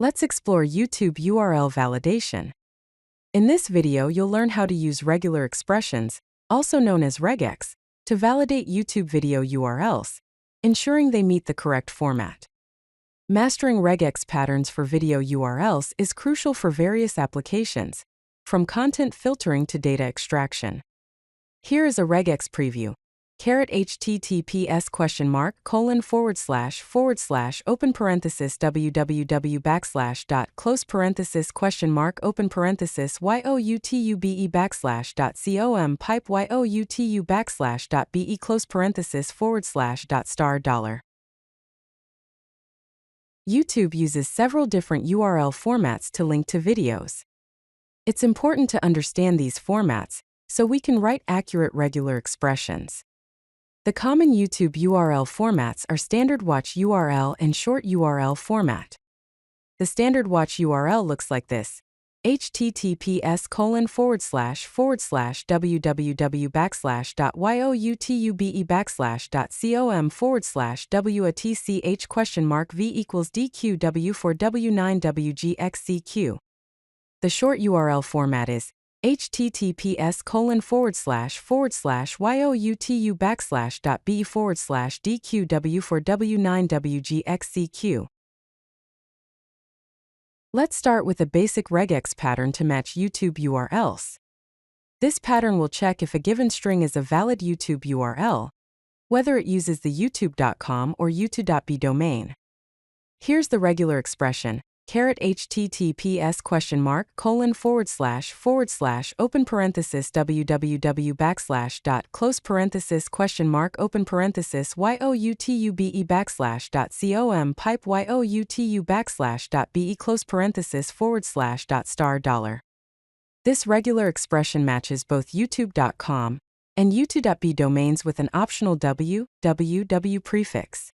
Let's explore YouTube URL validation. In this video, you'll learn how to use regular expressions, also known as RegEx, to validate YouTube video URLs, ensuring they meet the correct format. Mastering RegEx patterns for video URLs is crucial for various applications, from content filtering to data extraction. Here is a RegEx preview. https:// open parenthesis www / close parenthesis open parenthesis youtube /com pipe youtube /be close parenthesis /$ YouTube uses several different URL formats to link to videos. It's important to understand these formats so we can write accurate regular expressions. The common YouTube URL formats are Standard Watch URL and Short URL format. The Standard Watch URL looks like this: https:// www .youtube .com/watch v equals dqw for w9wgxcq. The short URL format is https:// youtube .b /dqw for w9wgxcq. Let's start with a basic regex pattern to match YouTube URLs. This pattern will check if a given string is a valid YouTube URL, whether it uses the youtube.com or youtube.b domain. Here's the regular expression: https:// open parenthesis www close parenthesis open parenthesis youtube .com pipe youtube .be close parenthesis $. This regular expression matches both youtube.com and youtube.b domains with an optional www prefix.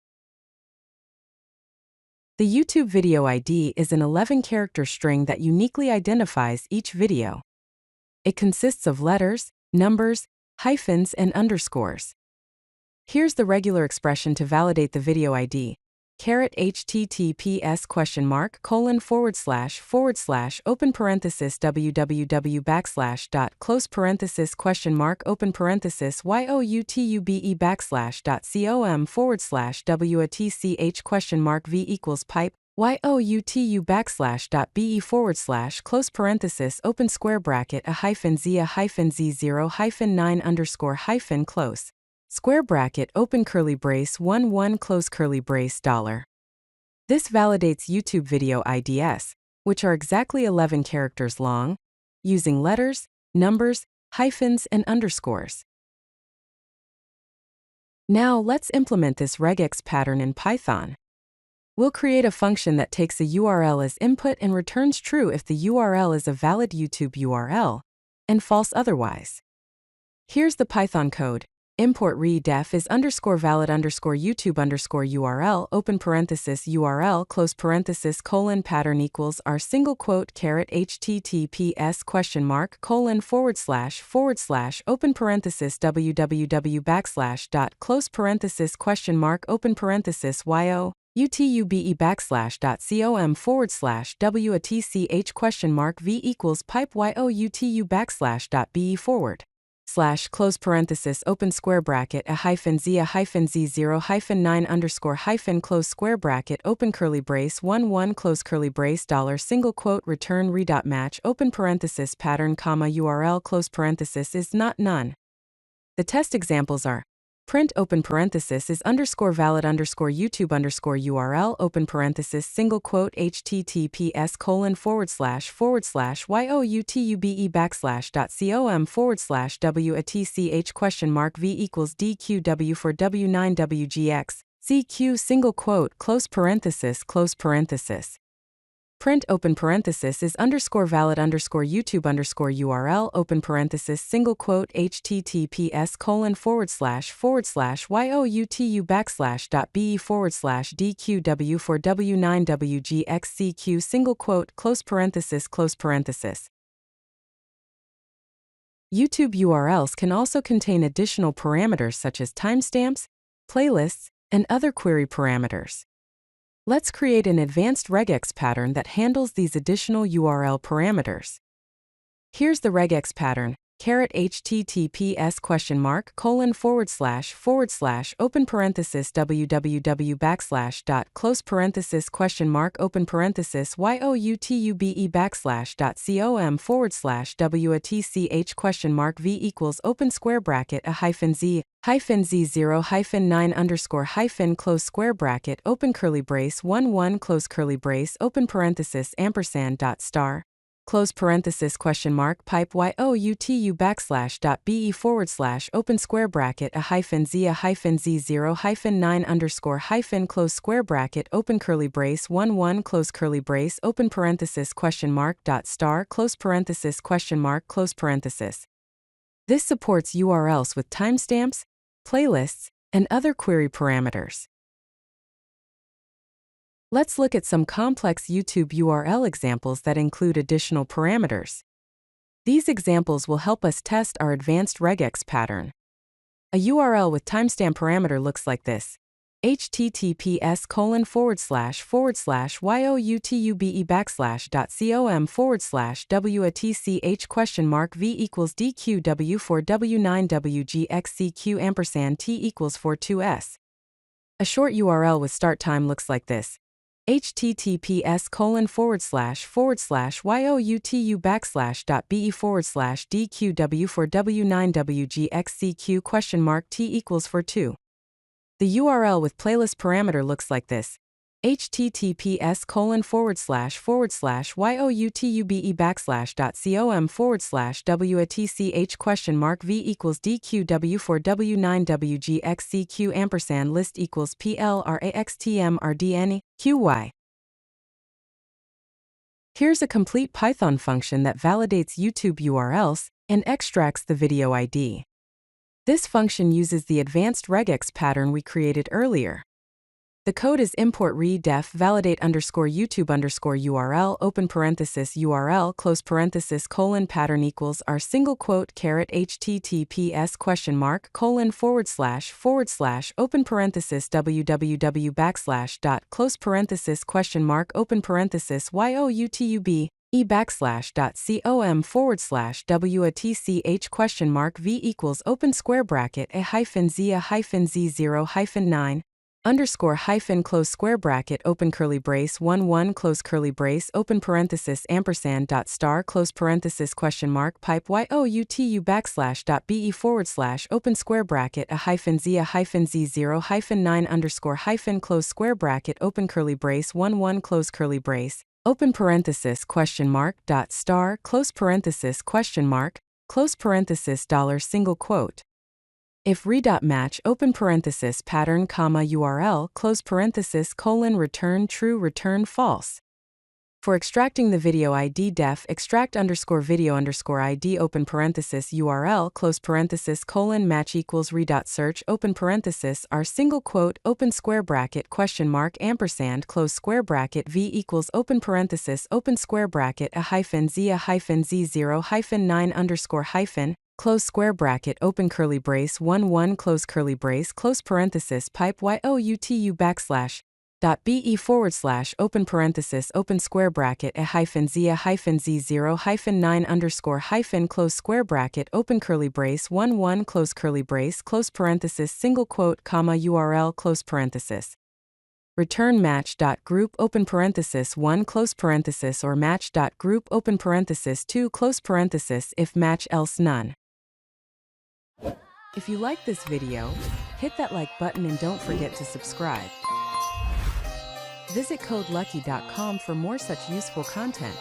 The YouTube video ID is an 11-character string that uniquely identifies each video. It consists of letters, numbers, hyphens, and underscores. Here's the regular expression to validate the video ID: https:// open parenthesis www close parenthesis open parenthesis youtube .com watch v equals pipe youtube .be close parenthesis open square bracket z0 close square bracket open curly brace 11 close curly brace $. This validates YouTube video IDs, which are exactly 11 characters long, using letters, numbers, hyphens, and underscores. Now let's implement this regex pattern in Python. We'll create a function that takes a URL as input and returns true if the URL is a valid YouTube URL, and false otherwise. Here's the Python code. Import redef is _valid _YouTube URL open parenthesis URL close parenthesis pattern equals r single quote https:// open parenthesis www close parenthesis open parenthesis youtube .com watch v equals pipe youtube .be / close parenthesis open square bracket z0 close square bracket open curly brace 11 close curly brace single quote return match open parenthesis pattern URL close parenthesis is not none. The test examples are: print open parenthesis is _valid _YouTube URL open parenthesis single quote https:// youtube .com watch v equals dqw for w9wgx cq single quote close parenthesis print open parenthesis is _valid _YouTube URL open parenthesis single quote https:// youtube .be dqw for w9wgx cq single quote close parenthesis YouTube URLs can also contain additional parameters such as timestamps, playlists, and other query parameters. Let's create an advanced regex pattern that handles these additional URL parameters. Here's the regex pattern. https:// open parenthesis www dot close parenthesis open parenthesis youtube /com/watch v equals open square bracket a z0-9 close square bracket open curly brace 11 close curly brace open parenthesis ampersand dot star close parenthesis pipe youtu /be open square bracket a z0-9 close square bracket open curly brace 11 close curly brace open parenthesis dot star close parenthesis close parenthesis. This supports URLs with timestamps, playlists, and other query parameters. Let's look at some complex YouTube URL examples that include additional parameters. These examples will help us test our advanced regex pattern. A URL with timestamp parameter looks like this: https://youtube.com/watch v equals dqw4w9wgxcq&t=42s. A short URL with start time looks like this: https://youtu.be/dqw4w9wgxcq?t=42. The URL with playlist parameter looks like this: https://youtube.com/watch v equals dqw4w9wgxcq&list equals plraxtmrdnqy. Here's a complete Python function that validates YouTube URLs and extracts the video ID. This function uses the advanced regex pattern we created earlier. The code is import redef validate _YouTube _URL open parenthesis URL close parenthesis pattern equals r single quote https // open parenthesis www dot close parenthesis open parenthesis youtube e/.com/watch v equals open square bracket a z0-9 close square bracket open curly brace 11 close curly brace open parenthesis ampersand dot star close parenthesis pipe youtu /be open square bracket a z0-9 close square bracket open curly brace 11 close curly brace open parenthesis dot star close parenthesis close parenthesis single quote. If re.match open parenthesis pattern URL close parenthesis return true return false. For extracting the video ID def extract _video _ID open parenthesis URL close parenthesis match equals re.search open parenthesis r single quote open square bracket ampersand close square bracket v equals open parenthesis open square bracket a z0-9 close square bracket open curly brace 11 close curly brace close parenthesis pipe youtu /be open parenthesis open square bracket a z0-9 close square bracket open curly brace 11 close curly brace close parenthesis single quote URL close parenthesis. Return match.group open parenthesis 1 close parenthesis or match.group open parenthesis 2 close parenthesis if match else none. If you like this video, hit that like button and don't forget to subscribe. Visit CodeLucky.com for more such useful content.